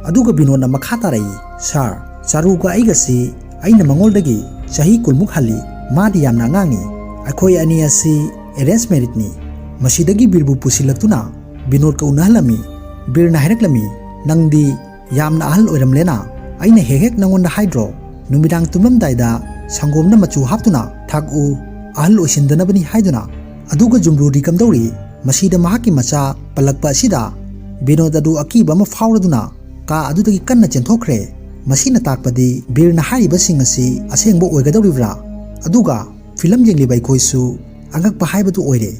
ꯑꯗꯨꯒ ꯕꯤꯅꯣꯗꯅ ꯃꯈꯥ ꯇꯥꯔꯛꯏ, ꯁꯥꯔ, ꯆꯥꯔꯨꯒ ꯑꯩꯒꯁꯤ ꯑꯩꯅ ꯃꯉꯣꯟꯗꯒꯤ ꯆꯍꯤ 10ꯃꯨꯛ ꯍꯜꯂꯤ, ꯃꯥꯗꯤ ꯌꯥꯝꯅ ꯑꯉꯥꯡꯅꯤ꯫ ꯑꯩꯈꯣꯏ ꯑꯅꯤ ꯑꯁꯤ ꯑꯦꯔꯦꯟꯖ ꯃꯦꯔꯤꯠꯅꯤ꯫ ꯃꯁꯤꯗꯒꯤ ꯕꯤꯔꯕꯨ ꯄꯨꯁꯤꯜꯂꯛꯇꯨꯅ ꯕꯤꯅꯣꯗꯀ ꯎꯅꯍꯜꯂꯝꯃꯤ꯫ ꯕꯤꯔꯅ ꯍꯥꯏꯔꯛꯂꯝꯃꯤ, ꯅꯪꯗꯤ ꯌꯥꯝꯅ ꯑꯍꯜ ꯑꯣꯏꯔꯝꯂꯦꯅ, ꯑꯩꯅ ꯍꯦꯛ ꯍꯦꯛ ꯅꯪꯉꯣꯟꯗ ꯍꯥꯏꯗ꯭ꯔꯣ, ꯅꯨꯃꯤꯗꯥꯡ ꯇꯨꯝꯂꯝꯗꯥꯏꯗ ꯁꯪꯒꯣꯝꯗ ꯃꯆꯨ ꯍꯥꯞꯇꯨꯅ ꯊꯛꯎ, ꯑꯍꯜ ꯑꯣꯏꯁꯤꯟꯗꯅꯕꯅꯤ ꯍꯥꯏꯗꯨꯅ꯫ ꯑꯗꯨꯒ ꯖꯨꯝꯕꯨꯗꯤ ꯀꯝꯗꯧꯔꯤ? ꯃꯁꯤꯗ ꯃꯍꯥꯛꯀꯤ ꯃꯆꯥ ꯄꯜꯂꯛꯄ ꯑꯁꯤꯗ ꯕꯤꯅꯣꯗ ꯑꯗꯨ ꯑꯀꯤꯕ ꯑꯃ ꯐꯥꯎꯔꯗꯨꯅ ꯀꯥ ꯑꯗꯨꯗꯒꯤ ꯀꯟꯅ ꯆꯦꯟꯊꯣꯛꯈ꯭ꯔꯦ꯫ ꯃꯁꯤꯅ ꯇꯥꯛꯄꯗꯤ ꯕꯤꯔꯅ ꯍꯥꯏꯔꯤꯕꯁꯤꯡ ꯑꯁꯤ ꯑꯁꯦꯡꯕ ꯑꯣꯏꯒꯗꯧꯔꯤꯕ꯭ꯔꯥ? ꯑꯗꯨꯒ ꯐꯤꯂꯝ ꯌꯦꯡꯂꯤꯕ ꯑꯩꯈꯣꯏꯁꯨ ꯑꯉꯛꯄ ꯍꯥꯏꯕꯗꯨ ꯑꯣꯏꯔꯦ꯫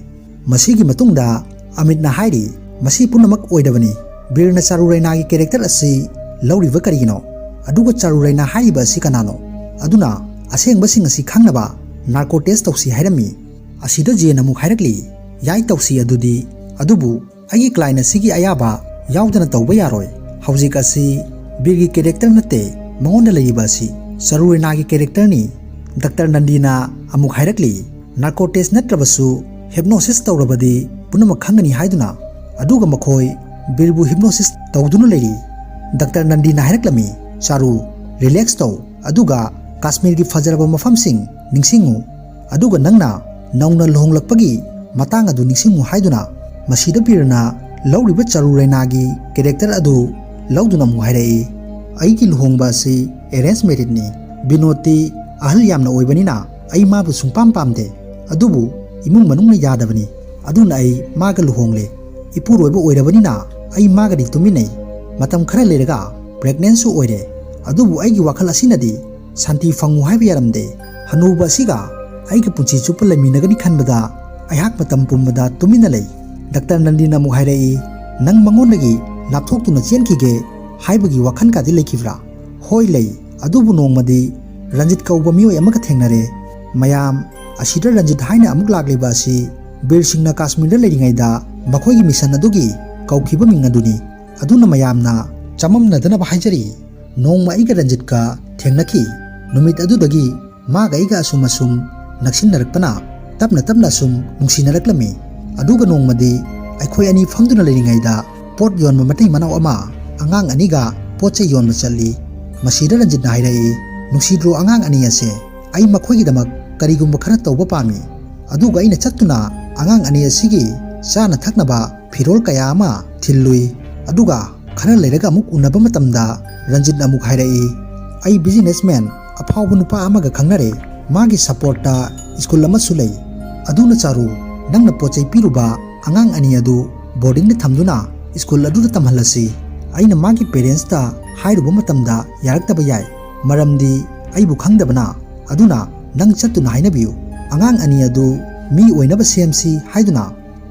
ꯃꯁꯤꯒꯤ ꯃꯇꯨꯡꯗ ꯑꯃꯤꯠꯅ ꯍꯥꯏꯔꯤ, ꯃꯁꯤ ꯄꯨꯝꯅꯃꯛ ꯑꯣꯏꯗꯕꯅꯤ, ꯕꯤꯔꯅ ꯆꯥꯔꯨ ꯔꯩꯅꯥꯒꯤ ꯀꯦꯔꯦꯛꯇꯔ ꯑꯁꯤ ꯂꯧꯔꯤꯕ ꯀꯔꯤꯒꯤꯅꯣ? ꯑꯗꯨꯒ ꯆꯥꯔꯨ ꯔꯩꯅꯥ ꯍꯥꯏꯔꯤꯕ ꯑꯁꯤ ꯀꯅꯥꯅꯣ? ꯑꯗꯨꯅ ꯑꯁꯦꯡꯕꯁꯤꯡ ꯑꯁꯤ ꯈꯪꯅꯕ ꯅꯥꯔꯀꯣ ꯇꯦꯁ ꯇꯧꯁꯤ ꯍꯥꯏꯔꯝꯃꯤ꯫ ꯑꯁꯤꯗ ꯖꯦꯟ ꯑꯃꯨꯛ ꯍꯥꯏꯔꯛꯂꯤ, ꯌꯥꯏ ꯇꯧꯁꯤ ꯑꯗꯨꯗꯤ, ꯑꯗꯨꯕꯨ ꯑꯩꯒꯤ ꯀ꯭ꯂꯥꯏꯟ ꯑꯁꯤꯒꯤ ꯑꯌꯥꯕ ꯌꯥꯎꯗꯅ ꯇꯧꯕ ꯌꯥꯔꯣꯏ꯫ ꯍꯧꯖꯤꯛ ꯑꯁꯤ ꯕꯤꯔꯒꯤ ꯀꯦꯔꯦꯛꯇꯔ ꯅꯠꯇꯦ, ꯃꯉꯣꯟꯗ ꯂꯩꯔꯤꯕ ꯑꯁꯤ ꯆꯥꯔꯨ ꯔꯩꯅꯥꯒꯤ ꯀꯦꯔꯦꯛꯇꯔꯅꯤ꯫ ꯗꯥꯛꯇꯔ ꯅꯟꯗꯤꯅ ꯑꯃꯨꯛ ꯍꯥꯏꯔꯛꯂꯤ, ꯅꯥꯔꯀꯣ ꯇꯦꯁ ꯅꯠꯇ꯭ꯔꯕꯁꯨ ꯍꯤꯞꯅꯣꯁꯤꯁ ꯇꯧꯔꯕꯗꯤ ꯄꯨꯝꯅꯃꯛ ꯈꯪꯒꯅꯤ ꯍꯥꯏꯗꯨꯅ, ꯑꯗꯨꯒ ꯃꯈꯣꯏ ꯕꯤꯔꯕꯨ ꯍꯤꯞꯅꯣꯁꯤꯁ ꯇꯧꯗꯨꯅ ꯂꯩꯔꯤ꯫ ꯗꯥꯛꯇꯔ ꯅꯟꯗꯤꯅ ꯍꯥꯏꯔꯛꯂꯝꯃꯤ, ꯆꯥꯔꯨ, ꯔꯤꯂꯦꯛꯁ ꯇꯧ, ꯑꯗꯨꯒ ꯀꯥꯁꯃꯤꯔꯒꯤ ꯐꯖꯔꯕ ꯃꯐꯝꯁꯤꯡ ꯅꯤꯡꯁꯤꯡꯉꯨ, ꯑꯗꯨꯒ ꯅꯪꯅ ꯅꯧꯅ ꯂꯨꯍꯣꯡꯂꯛꯄꯒꯤ ꯃꯇꯥꯡ ꯑꯗꯨ ꯅꯤꯡꯁꯤꯡꯉꯨ ꯍꯥꯏꯗꯨꯅ꯫ ꯃꯁꯤꯗ ꯕꯤꯔꯅ ꯂꯧꯔꯤꯕ ꯆꯥꯔꯨ ꯔꯩꯅꯥꯒꯤ ꯀꯦꯔꯦꯛꯇꯔ ꯑꯗꯨ ꯂꯧꯗꯨꯅ ꯑꯃꯨꯛ ꯍꯥꯏꯔꯛꯏ, ꯑꯩꯒꯤ ꯂꯨꯍꯣꯡꯕ ꯑꯁꯤ ꯑꯦꯔꯦꯟꯖ ꯃꯦꯔꯤꯠꯅꯤ꯫ ꯕꯤꯅꯣꯗꯇꯤ ꯑꯍꯜ ꯌꯥꯝꯅ ꯑꯣꯏꯕꯅꯤꯅ ꯑꯩ ꯃꯥꯕꯨ ꯁꯨꯡꯄꯥꯝ ꯄꯥꯝꯗꯦ, ꯑꯗꯨꯕꯨ ꯏꯃꯨꯡ ꯃꯅꯨꯡꯅ ꯌꯥꯗꯕꯅꯤ, ꯑꯗꯨꯅ ꯑꯩ ꯃꯥꯒ ꯂꯨꯍꯣꯡꯂꯦ꯫ ꯏꯄꯨꯔꯣꯏꯕ ꯑꯣꯏꯔꯕꯅꯤꯅ ꯑꯩ ꯃꯥꯒꯗꯤ ꯇꯨꯃꯤꯟꯅꯩ, ꯃꯇꯝ ꯈꯔ ꯂꯩꯔꯒ ꯄ꯭ꯔꯦꯒꯅꯦꯟꯁꯨ ꯑꯣꯏꯔꯦ, ꯑꯗꯨꯕꯨ ꯑꯩꯒꯤ ꯋꯥꯈꯜ ꯑꯁꯤꯅꯗꯤ ꯁꯥꯟꯇꯤ ꯐꯪꯉꯨ ꯍꯥꯏꯕ ꯌꯥꯔꯝꯗꯦ꯫ ꯍꯅꯨꯕ ꯑꯁꯤꯒ ꯑꯩꯒ ꯄꯨꯟꯁꯤ ꯆꯨꯞꯄ ꯂꯩꯃꯤꯟꯅꯒꯅꯤ ꯈꯟꯕꯗ ꯑꯩꯍꯥꯛ ꯃꯇꯝ ꯄꯨꯝꯕꯗ ꯇꯨꯃꯤꯟꯅ ꯂꯩ꯫ ꯗꯥꯛꯇꯔ ꯅꯟꯗꯤꯅ ꯑꯃꯨꯛ ꯍꯥꯏꯔꯛꯏ, ꯅꯪ ꯃꯉꯣꯟꯗꯒꯤ ꯂꯥꯞꯊꯣꯛꯇꯨꯅ ꯆꯦꯟꯈꯤꯒꯦ ꯍꯥꯏꯕꯒꯤ ꯋꯥꯈꯜꯀꯥꯗꯤ ꯂꯩꯈꯤꯕ꯭ꯔꯥ? ꯍꯣꯏ ꯂꯩ, ꯑꯗꯨꯕꯨ ꯅꯣꯡꯃꯗꯤ ꯔꯟꯖꯤꯠ ꯀꯧꯕ ꯃꯤꯑꯣꯏ ꯑꯃꯒ ꯊꯦꯡꯅꯔꯦ꯫ ꯃꯌꯥꯝ ꯑꯁꯤꯗ ꯔꯟꯖꯤꯠ ꯍꯥꯏꯅ ꯑꯃꯨꯛ ꯂꯥꯛꯂꯤꯕ ꯑꯁꯤ ꯕꯤꯔꯁꯤꯡꯅ ꯀꯥꯁꯃꯤꯔꯗ ꯂꯩꯔꯤꯉꯩꯗ ꯃꯈꯣꯏꯒꯤ ꯃꯤꯁꯟ ꯑꯗꯨꯒꯤ ꯀꯧꯈꯤꯕ ꯃꯤꯡ ꯑꯗꯨꯅꯤ, ꯑꯗꯨꯅ ꯃꯌꯥꯝꯅ ꯆꯃꯝꯅꯗꯅꯕ ꯍꯥꯏꯖꯔꯤ꯫ ꯅꯣꯡꯃ ꯑꯩꯒ ꯔꯟꯖꯤꯠꯀ ꯊꯦꯡꯅꯈꯤ, ꯅꯨꯃꯤꯠ ꯑꯗꯨꯗꯒꯤ ꯃꯥꯒ ꯑꯩꯒ ꯑꯁꯨꯝ ꯅꯛꯁꯤꯟꯅꯔꯛꯄꯅ ꯇꯞꯅ ꯇꯞꯅ ꯅꯨꯡꯁꯤꯅꯔꯛꯂꯝꯃꯤ꯫ ꯑꯗꯨꯒ ꯅꯣꯡꯃꯗꯤ ꯑꯩꯈꯣꯏ ꯑꯅꯤ ꯐꯝꯗꯨꯅ ꯂꯩꯔꯤꯉꯩꯗ ꯄꯣꯠ ꯌꯣꯟꯕ ꯃꯇꯩ ꯃꯅꯥꯎ ꯑꯃ ꯑꯉꯥꯡ ꯑꯅꯤꯒ ꯄꯣꯠ ꯆꯩ ꯌꯣꯟꯕ ꯆꯠꯂꯤ꯫ ꯃꯁꯤꯗ ꯔꯟꯖꯤꯠꯅ ꯍꯥꯏꯔꯛꯏ, ꯅꯨꯡꯁꯤꯗ꯭ꯔꯣ ꯑꯉꯥꯡ ꯑꯅꯤ ꯑꯁꯦ? ꯑꯩ ꯃꯈꯣꯏꯒꯤꯗꯃꯛ ꯀꯔꯤꯒꯨꯝꯕ ꯈꯔ ꯇꯧꯕ ꯄꯥꯝꯃꯤ꯫ ꯑꯗꯨꯒ ꯑꯩꯅ ꯆꯠꯇꯨꯅ ꯑꯉꯥꯡ ꯑꯅꯤ ꯑꯁꯤꯒꯤ ꯆꯥꯅ ꯊꯛꯅꯕ ꯐꯤꯔꯣꯜ ꯀꯌꯥ ꯑꯃ ꯊꯤꯜꯂꯨꯏ꯫ ꯑꯗꯨꯒ ꯈꯔ ꯂꯩꯔꯒ ꯑꯃꯨꯛ ꯎꯅꯕ ꯃꯇꯝꯗ ꯔꯟꯖꯤꯠꯅ ꯑꯃꯨꯛ ꯍꯥꯏꯔꯛꯏ, ꯑꯩ ꯕꯤꯖꯤꯅꯦꯁꯃꯦꯟ ꯑꯐꯥꯎꯕ ꯅꯨꯄꯥ ꯑꯃꯒ ꯈꯪꯅꯔꯦ, ꯃꯥꯒꯤ ꯁꯄꯣꯔꯠꯇ ꯁ꯭ꯀꯨꯜ ꯑꯃꯁꯨ ꯂꯩ, ꯑꯗꯨꯅ ꯆꯥꯔꯨ, ꯅꯪꯅ ꯄꯣꯠ ꯆꯩ ꯄꯤꯔꯨꯕ ꯑꯉꯥꯡ ꯑꯅꯤ ꯑꯗꯨ ꯕꯣꯔꯗꯤꯡꯗ ꯊꯝꯗꯨꯅ ꯁ꯭ꯀꯨꯜ ꯑꯗꯨꯗ ꯇꯝꯍꯜꯂꯁꯤ꯫ ꯑꯩꯅ ꯃꯥꯒꯤ ꯄꯦꯔꯦꯟꯁꯇ ꯍꯥꯏꯔꯨꯕ ꯃꯇꯝꯗ ꯌꯥꯔꯛꯇꯕ ꯌꯥꯏ, ꯃꯔꯝꯗꯤ ꯑꯩꯕꯨ ꯈꯪꯗꯕꯅ, ꯑꯗꯨꯅ ꯅꯪ ꯆꯠꯇꯨꯅ ꯍꯥꯏꯅꯕꯤꯌꯨ, ꯑꯉꯥꯡ ꯑꯅꯤ ꯑꯗꯨ ꯃꯤ ꯑꯣꯏꯅꯕ ꯁꯦꯝꯁꯤ ꯍꯥꯏꯗꯨꯅ꯫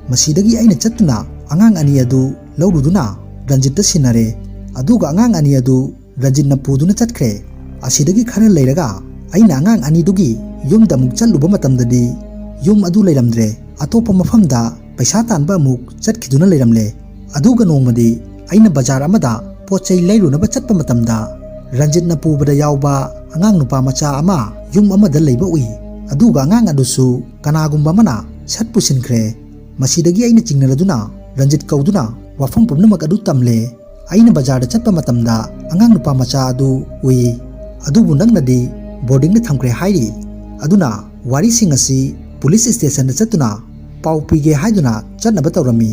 ꯃꯁꯤꯗꯒꯤ ꯑꯩꯅꯆꯠꯇꯨꯅ ꯑꯉꯥꯡ ꯑꯅꯤ ꯑꯗꯨ ꯂꯧꯔꯨꯗꯨꯅ ꯔꯟꯖꯤꯠꯇ ꯁꯤꯟꯅꯔꯦ, ꯑꯗꯨꯒ ꯑꯉꯥꯡ ꯑꯅꯤ ꯑꯗꯨ ꯔꯟꯖꯤꯠꯅ ꯄꯨꯗꯨꯅ ꯆꯠꯈ꯭ꯔꯦ꯫ ꯑꯁꯤꯗꯒꯤ ꯈꯔ ꯂꯩꯔꯒ ꯑꯩꯅ ꯑꯉꯥꯡ ꯑꯅꯤꯗꯨꯒꯤ ꯌꯨꯝꯗ ꯑꯃꯨꯛ ꯆꯠꯂꯨꯕ ꯃꯇꯝꯗꯗꯤ ꯌꯨꯝ ꯑꯗꯨ ꯂꯩꯔꯝꯗ꯭ꯔꯦ, ꯑꯇꯣꯞꯄ ꯃꯐꯝꯗ ꯄꯩꯁా तानबा अमुक चटखिदुना लेरमले। अदुगा नोंमदी अइना बाजार अमदा पोचै लैरुनबा चटपा मतमदा रंजितना पुबदा यावबा अंगांग नुपा मचा अमा युम अमदा लैबा उइ। अदुगा अंगांग अदुसु कनागुम्बा मना सट पुसिनख्रे। मसीदगी अइना चिंगनरदुना रंजित कौदुना वाफम पुमनमक अदु तमले। अइना बाजारदा चटपा मतमदा अंगांग नुपा मचा अदु उइ। अदुबु नंगनदी बोर्डिंगदा थमख्रे हाइरि। अदुना वारिसिंग असि पुलिस स्टेशन चतुना पाउ पीगे हाइदुना चतनब तौरमी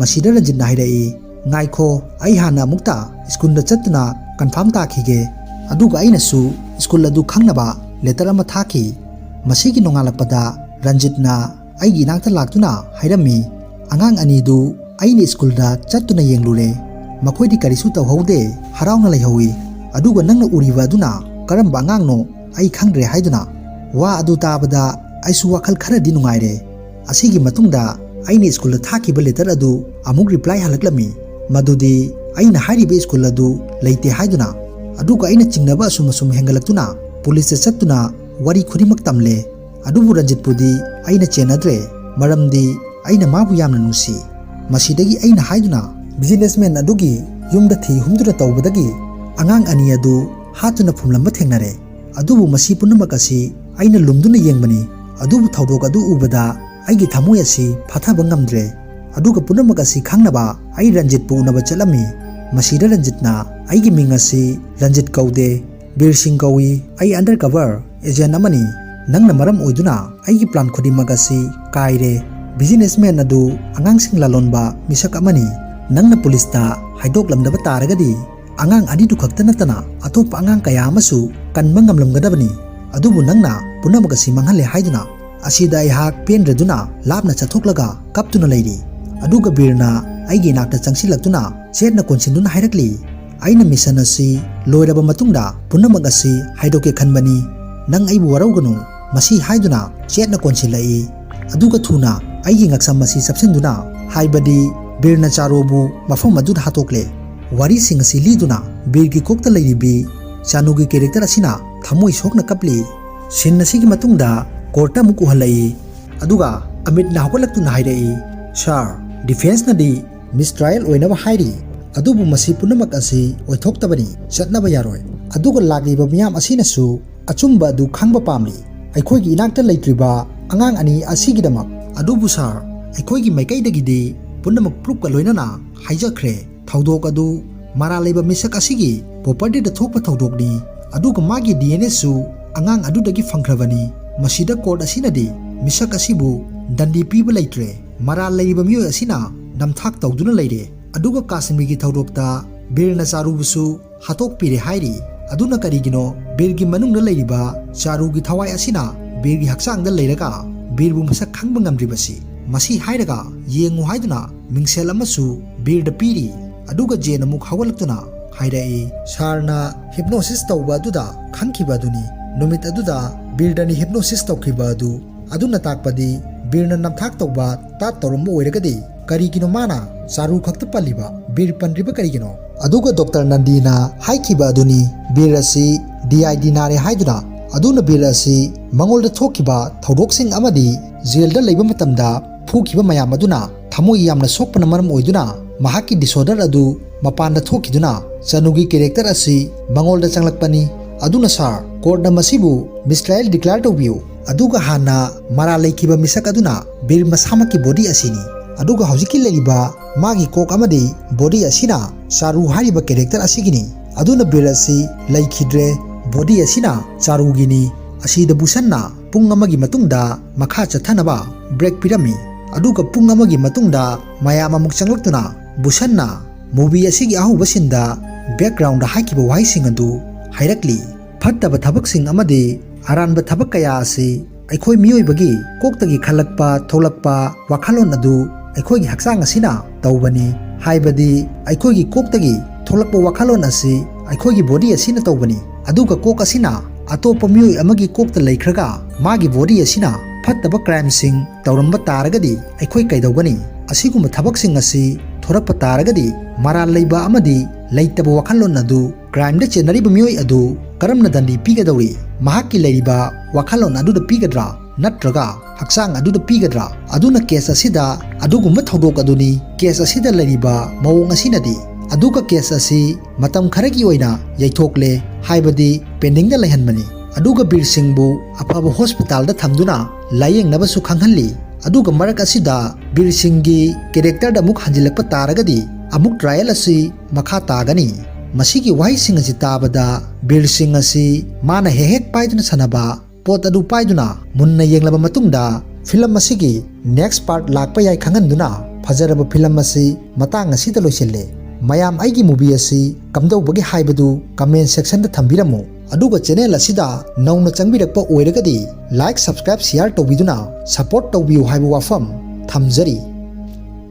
मसीदा रंजितना हाइरई ngaikho ai hana mukta school da chatuna confirm takhige aduga ainasu school adu khangnaba letter ama thaki masigi nongalakpada ranjitna aigi nakta laktuna hairami angang ani du aini school da chatuna yenglure makhoi di karisu tawhaude harauna laihawi aduga nangna uriba aduna karamba angang no ai khangre haiduna wa adu tabada aisu wakhal khara di nungaire asigi matungda aini school da thakiba letter adu amuk reply halaklami madudi aina haribe school adu leite haiduna aduga aina chingnaba asum hengalakuna police chatuna wari khurimak tamle adubu ranjit pudi aina chenadre maramdi aina mabu yamna nusi masidagi aina haiduna businessman adugi yumda thi humdura tawbadagi angang ani adu hatuna phumlamba thengnare adubu masi punamakasi aina lumduna yengbani adubu thawdok adu ubada aigi thamoi asi phathaba ngamdre aduga punamakasi khangnaba ai ranjit pu unaba chalami masida ranjitna aigi mingasi ranjit kaude bir singh kawi ai undercover agent amani nangna maram oiduna aigi plan khudimagasi kaire businessman adu angang sing lalonba misak amani nangna police ta haidok lamdaba taragadi angang adi du khakta natana atop angang kaya amasu kanma ngamlamgadabani adubu nangna punamakasi manghalle haiduna asida ai hak pendreduna labna chathoklaga kaptuna leiri aduga birna aigi nakta changsilaktuna chetna konsinduna hairakli aina mission asi loiraba matungda punamak asi haidoke khanbani nang aibu warauganu masi haiduna chetna konsilai aduga thuna aigi ngaksam masi sapsinduna haibadi birna charobu mafam adud hatokle wari sing asi liduna birgi kokta leiribi chanugi character asina thamoi sokna kapli sin asigi matungda korta muku halai aduga amit na hokolaktuna hairai sir defense nadi mistrial oinaba hairi adubu masi punamak asi oithoktabani chatnaba yaroi aduga lagliba miyam asina su achumba du khangba pamli aikhoi gi inakta leitriba angang ani asigidamak adubu sar aikhoi gi maikai dagidi punamak prupka loinana haijakre thaudok adu mara leiba misak asigi property da thokpa thaudokni aduga magi dna su angang adu dagi phangkhrabani masida court asinadi misak asibu dandi piba leitre mara leiba miyo asina namthak tawduna leire aduga kasmigi thawrokta birna charubusu hatok pire hairi aduna karigino birgi manungna leiriba charugi thawai asina birgi haksangda leiraga birbu masak khangba ngamdribasi masi hairaga yengu haiduna mingsel amasu birda piri aduga jena muk hawalaktuna hairai sarna hypnosis tawba aduda khangkiba aduni numit aduda birdani hypnosis tawkiba adu aduna takpadi birna namthak tawba tat tawramba oiragadi karigino mana charu khakta paliba bir pandriba karigino aduga dr nandina haikhiba aduni birasi did nare haiduna aduna birasi mangolda thokiba thawdoksing amadi jailda leiba matamda phukhiba mayam aduna thamoi yamna sokpana maram oiduna mahaki disorder adu mapanda thokiduna chanugi character asi mangolda changlakpani aduna sar court masibu mistrial declare tawbiu aduga hana mara leikiba misak aduna bir masamaki body asini aduga hojiki leiba magi kok amadi body asina charu hariba character asigini aduna bir asi leikhidre body asina charu gini asida busanna pung amagi matungda makha chathanaba break pirami aduga pung amagi matungda mayama muk changlaktuna busanna movie asigi ahu basinda background da hakiba waising adu hairakli fattaba thabaksing amadi aranba thabak kaya asi aikhoi miyoibagi koktagi khalakpa tholakpa wakhalon adu aikhoi gi haksang asina tawbani haibadi aikhoi gi koktagi tholakpa wakhalon asi aikhoi gi body asina tawbani aduga kok asina atopa miyoi amagi kokta leikhraga magi body asina fattaba crime sing tawramba taragadi aikhoi kaidawgani asiguma thabaksing asi thorakpa taragadi mara leiba amadi leitaba wakhalon adu crime da chenariba miyoi adu karamna dandi pigadawri mahaki leiriba wakhalon aduda pigadra natraga haksang aduda pigadra aduna case asida adugumba thodok aduni case asida leiriba mawong asinadi aduga case asi matam kharagi oina yaithokle haibadi pending da lehanmani aduga bir singbu afaba hospital da thamduna layeng nabasu khanghalli aduga marak asida bir singgi character da muk hanjilakpa taragadi amuk trial asi makha tagani masigi wai sing asi tabada bir sing asi mana hehek paiduna sanaba pot adu paiduna munna yenglaba matungda film असिगी next part लाकपा याई खंगनदुना फजरब film असी Matang असिदा लोइसिल्ले मयाम आइगी movie असी कमदौबगी हाइबदु comment section दा थंबिरमु अदुगा channel असिदा नौना चंगबिरकपा ओइरगदी like subscribe share तौबिदुना support तौबियु हाइबु वाफम थमजरी।